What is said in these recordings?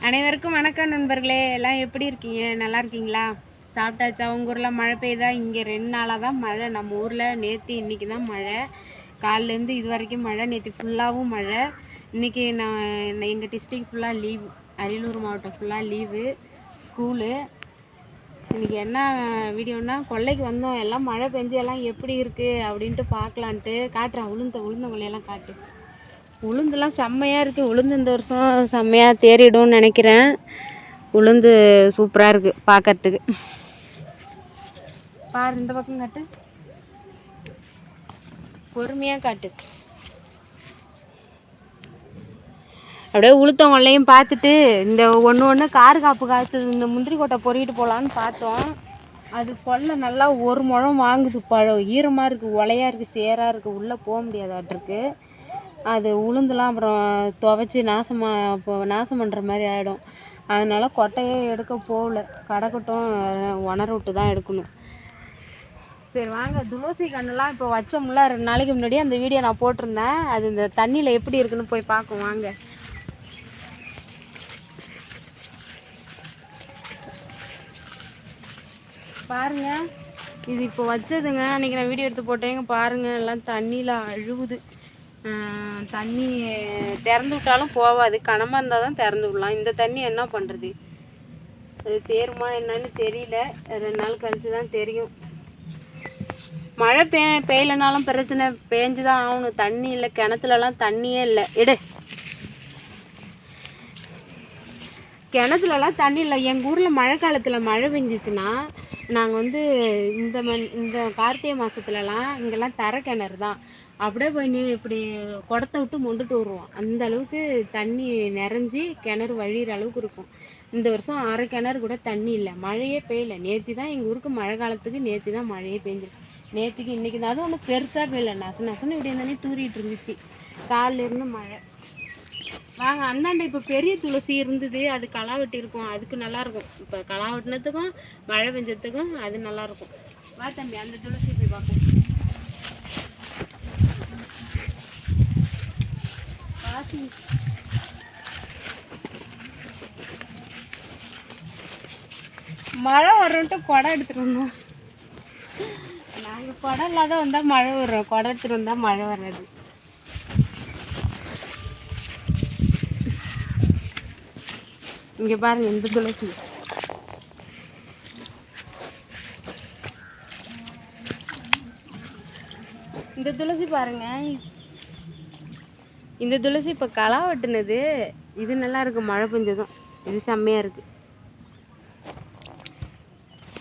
அனைவருக்கும் வணக்கம் நண்பர்களே. எல்லாம் எப்படி இருக்கீங்க? நல்லா இருக்கீங்களா? சாப்பிட்டாச்சா? உங்கள் ஊரில் மழை பெய்யுதா? இங்கே 2 நாளாக தான் மழை. நம்ம ஊரில் நேற்று இன்றைக்கி தான் மழை. காலிலேருந்து இது வரைக்கும் மழை. நேற்று ஃபுல்லாகவும் மழை. இன்றைக்கி எங்கள் டிஸ்ட்ரிக்ட் ஃபுல்லாக லீவு. அரியலூர் மாவட்டம் ஃபுல்லாக லீவு, ஸ்கூலு. இன்றைக்கி என்ன வீடியோன்னா, கொல்லைக்கு வந்தோம். எல்லாம் மழை பெஞ்சு எல்லாம் எப்படி இருக்குது அப்படின்ட்டு பார்க்கலான்ட்டு காட்டுறேன். உளுந்தங்கொல்லையெல்லாம் காட்டு. உளுந்துலாம் செம்மையாக இருக்குது. உளுந்து இந்த வருஷம் செம்மையாக தேறிடும்னு நினைக்கிறேன். உளுந்து சூப்பராக இருக்குது பார்க்கறதுக்கு. பாரு, இந்த பக்கம் காட்டு, பொறுமையாக காட்டு. அப்படியே உளுத்தங்கொல்லையும் பார்த்துட்டு இந்த ஒன்று கார் காப்பு காய்ச்சது இந்த முந்திரி கொட்டை பொறிக்கிட்டு போகலான்னு பார்த்தோம். அது கொல்லை நல்லா ஒரு முழம் வாங்குது. பழம் ஈரமாக இருக்குது, ஒலையாக இருக்குது, சேராக இருக்குது, உள்ளே போக முடியாதாட்டிருக்கு. அது உளுந்துலாம் அப்புறம் துவைச்சி நாசம் பண்ணுற மாதிரி ஆகிடும். அதனால் கொட்டையே எடுக்க போகல. கடக்கட்டும், உணர விட்டு தான் எடுக்கணும். சரி வாங்க, துளசி கண்ணுலாம் இப்போ வச்சோம்ல 2 நாளைக்கு முன்னாடி அந்த வீடியோ நான் போட்டிருந்தேன். அது இந்த தண்ணியில் எப்படி இருக்குன்னு போய் பார்க்கும் வாங்க. பாருங்க, இது இப்போ வச்சதுங்க. அன்றைக்கி நான் வீடியோ எடுத்து போட்டேங்க. பாருங்கள், எல்லாம் தண்ணியில் அழுகுது. தண்ணி திறந்து விட்டாலும் போகாது. கனமாக இருந்தால் தான் திறந்து விடலாம். இந்த தண்ணி என்ன பண்ணுறது? அது தேருமா என்னன்னு தெரியல. 2 நாள் கழிச்சு தான் தெரியும். மழை பெய்யலைனாலும் பிரச்சனை, பேஞ்சு தான் ஆகணும். தண்ணி இல்லை, கிணத்துலலாம் தண்ணியே இல்லை. கிணத்துலலாம் தண்ணி இல்லை. எங்கள் ஊரில் மழை காலத்தில் மழை பெஞ்சிச்சுன்னா நாங்கள் இந்த கார்த்திகை மாதத்துலலாம் இங்கெல்லாம் தரை கிணறு தான். அப்படியே போய் இப்படி குடத்தை விட்டு மொண்டுட்டு வருவோம். அந்த அளவுக்கு தண்ணி நிறைஞ்சி கிணறு வழிகிற அளவுக்கு இருக்கும். இந்த வருஷம் 1/2 கிணறு கூட தண்ணி இல்லை. மழையே பெய்யலை. நேற்று தான் எங்கள் ஊருக்கு மழை காலத்துக்கு நேற்று தான் மழையே பெஞ்சிருக்கு. நேற்றுக்கு இன்றைக்கி தான். அது ஒன்றும் பெருசாக பெய்யலை. நசன்னு இப்படி இருந்தானே தூரிட்டு இருந்துச்சு காலிலேருந்து மழை. வாங்க, அந்தாண்ட இப்போ பெரிய துளசி இருந்தது, அது களை வெட்டியிருக்கும். அதுக்கு நல்லாயிருக்கும். இப்போ களை வெட்டினதுக்கும் மழை பெஞ்சதுக்கும் அது நல்லாயிருக்கும். வா தம்பி, அந்த துளசி போய் பார்ப்போம். மழை வர்றோன்ட்டு குடம் எடுத்துகிட்டு வந்தோம். நாங்கள் குடம் இல்லாத வந்தால் மழை வர்றோம், குடம் எடுத்துகிட்டு வந்தால் மழை வர்றது. இங்கே பாருங்க, இந்த துளசி. இந்த துளசி பாருங்க, இந்த துளசி இப்போ களை வெட்டுனது. இது நல்லா இருக்கு. மழை பெஞ்சதும் இது செம்மையா இருக்கு.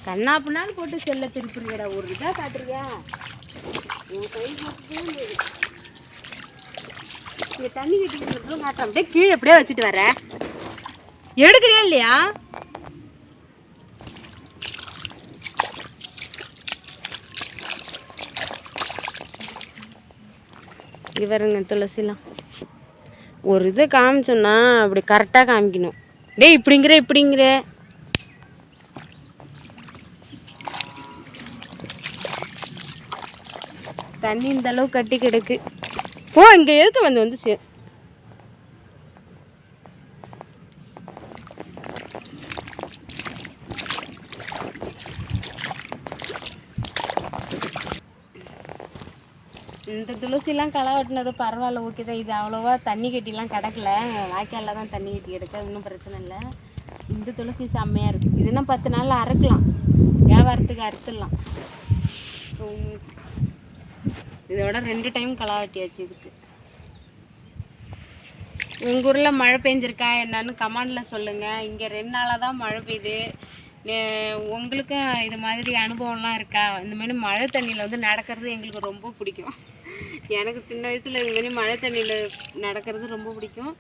கண்ணாப்புனாலும் போட்டு செல்ல திருப்பிடுங்கடா. ஒரு இதாக காட்டுறியா? உன் கை போட்டு இங்கே தண்ணி கட்டிக்கிட்டு காட்ட அப்படியே கீழே அப்படியே வச்சுட்டு வர. எடுக்கிறியா இல்லையா? இவருங்க துளசிலாம் ஒரு இதை காமிச்சோன்னா அப்படி கரெக்டாக காமிக்கணும். டேய் இப்படிங்கிற தண்ணி இந்த அளவு கட்டி கிடக்கு. போ, இங்கே எதுக்கு வந்து இந்த துளசிலாம் களை வெட்டினது பரவாயில்ல, ஓகே தான். இது அவ்வளோவா தண்ணி கட்டிலாம் கிடக்கல. வாய்க்காலில் தான் தண்ணி கட்டி கிடக்கு, ஒன்றும் பிரச்சனை இல்லை. இந்த துளசி செம்மையாக இருக்குது. இதுனா 10 நாளில் அறுக்கலாம், வியாபாரத்துக்கு அறுத்துடலாம். இதோட 2 டைம் களை வெட்டியாச்சு. இதுக்கு உங்கள் ஊரில் மழை பெஞ்சிருக்கா என்னன்னு கமெண்டில் சொல்லுங்கள். இங்கே 2 நாளாக தான் மழை பெய்யுது. உங்களுக்கும் இது மாதிரி அனுபவம்லாம் இருக்கா? இந்த மாதிரி மழை தண்ணியில் நடக்கிறது எங்களுக்கு ரொம்ப பிடிக்கும். எனக்கு சின்ன வயசில் இது மாதிரி மழை தண்ணியில் நடக்கிறது ரொம்ப பிடிக்கும்.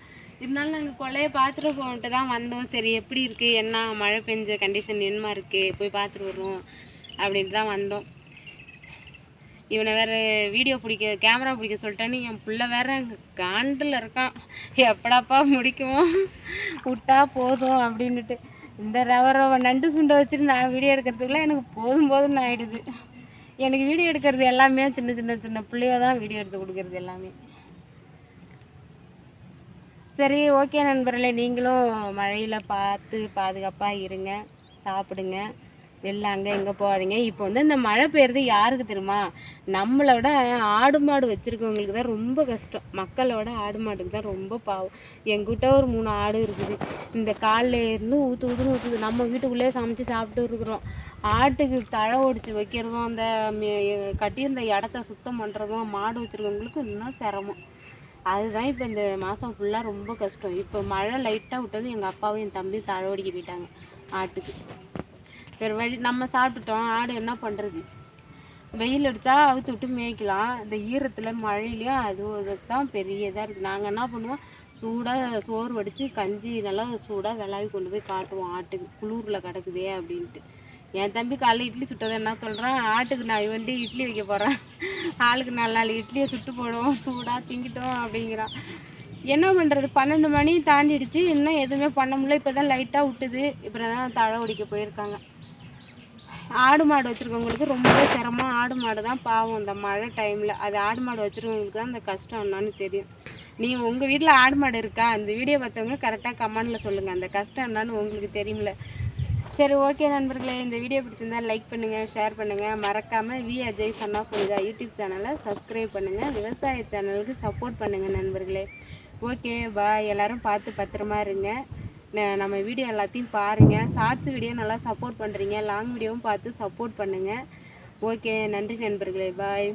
இருந்தாலும் நாங்கள் கொள்ளையை பார்த்துட்டு போன்ட்டு தான் வந்தோம். சரி, எப்படி இருக்குது, என்ன மழை பெஞ்ச கண்டிஷன் என்னமா இருக்குது, போய் பார்த்துட்டு வருவோம் அப்படின்ட்டு தான் வந்தோம். இவனை வேறு வீடியோ கேமரா பிடிக்க சொல்லிட்டேன்னு என் பிள்ளை வேறு காண்டில் இருக்கான். எப்படாப்பா முடிக்குவோம், விட்டா போதும் அப்படின்ட்டு. இந்த ரவ நண்டு சுண்டை வச்சுட்டு நான் வீடியோ எடுக்கிறதுக்குலாம் எனக்கு போதும்னு ஆகிடுது. எனக்கு வீடியோ எடுக்கிறது எல்லாமே சின்ன பிள்ளையோ தான் வீடியோ எடுத்து கொடுக்குறது எல்லாமே. சரி, ஓகே நண்பர்களே, நீங்களும் மழையில் பார்த்து பாதுகாப்பாக இருங்க, சாப்பிடுங்க, வெளில அங்கே எங்கே போகாதீங்க. இப்போ வந்து இந்த மழை பெய்யுறது யாருக்கு தெரியுமா? நம்மளோட ஆடு மாடு வச்சுருக்கவங்களுக்கு தான் ரொம்ப கஷ்டம். மக்களோட ஆடு மாடுக்கு தான் ரொம்ப பாவம். எங்கிட்ட ஒரு 3 ஆடு இருக்குது. இந்த காலையிலேருந்து ஊற்றுன்னு ஊற்றுது. நம்ம வீட்டுக்குள்ளேயே சமைச்சு சாப்பிட்டு இருக்கிறோம். ஆட்டுக்கு தழை ஒடிச்சு வைக்கிறதும், அந்த கட்டியிருந்த இடத்த சுத்தம் பண்ணுறதும் மாடு வச்சுருக்கவங்களுக்கு இன்னும் சிரமம். அதுதான் இப்போ இந்த மாதம் ஃபுல்லாக ரொம்ப கஷ்டம். இப்போ மழை லைட்டாக விட்டது, எங்கள் அப்பாவும் என் தம்பியும் தழை ஒடிக்க போயிட்டாங்க ஆட்டுக்கு. வேறு வழி, நம்ம சாப்பிட்டுட்டோம், ஆடு என்ன பண்ணுறது? வெயில் அடித்தா அவுத்து விட்டு மேய்க்கலாம், இந்த ஈரத்தில் மழையிலையும் அதுக்கு தான் பெரிய இதாக இருக்குது. நாங்கள் என்ன பண்ணுவோம், சூடாக சோறு வடித்து கஞ்சி நல்லா சூடாக விளாவி கொண்டு போய் காட்டுவோம் ஆட்டுக்கு, குளூரில் கிடக்குதே அப்படின்ட்டு. என் தம்பி காலைல இட்லி சுட்டதை என்ன சொல்கிறான், ஆட்டுக்கு நான் வந்து இட்லி வைக்க போகிறேன், ஆளுக்கு 4 இட்லியை சுட்டு போடுவோம், சூடாக திங்கிட்டோம் அப்படிங்கிறான். என்ன பண்ணுறது, 12 மணி தாண்டிடுச்சு, இன்னும் எதுவுமே பண்ண முடியல. இப்போ தான் லைட்டாக விட்டுது, இப்போ தான் தழை ஒடிக்க போயிருக்காங்க. ஆடு மாடு வச்சுருக்கவங்களுக்கு ரொம்பவே சிரமம். ஆடு மாடு தான் பாவம் இந்த மழை டைமில். அது ஆடு மாடு வச்சுருக்கவங்களுக்கு தான் அந்த கஷ்டம் என்னன்னு தெரியும். நீங்கள் உங்கள் வீட்டில் ஆடு மாடு இருக்கா? இந்த வீடியோ பார்த்தவங்க கரெக்டாக கமெண்டில் சொல்லுங்கள், அந்த கஷ்டம் என்னன்னு உங்களுக்கு தெரியுமில்ல. சரி, ஓகே நண்பர்களே, இந்த வீடியோ பிடிச்சிருந்தா லைக் பண்ணுங்கள், ஷேர் பண்ணுங்கள். மறக்காமல் வி அஜய் சன் ஆஃப் ஃபைதா யூடியூப் சேனலை சப்ஸ்கிரைப் பண்ணுங்கள். விவசாய சேனலுக்கு சப்போர்ட் பண்ணுங்கள் நண்பர்களே. Okay, bye. எல்லோரும் பார்த்து பத்திரமா இருங்க. நம்ம வீடியோ எல்லாத்தையும் பாருங்கள். ஷார்ட்ஸ் வீடியோ நல்லா சப்போர்ட் பண்ணுறீங்க, லாங் வீடியோவும் பார்த்து சப்போர்ட் பண்ணுங்கள். ஓகே, நன்றி நண்பர்களே, பாய்.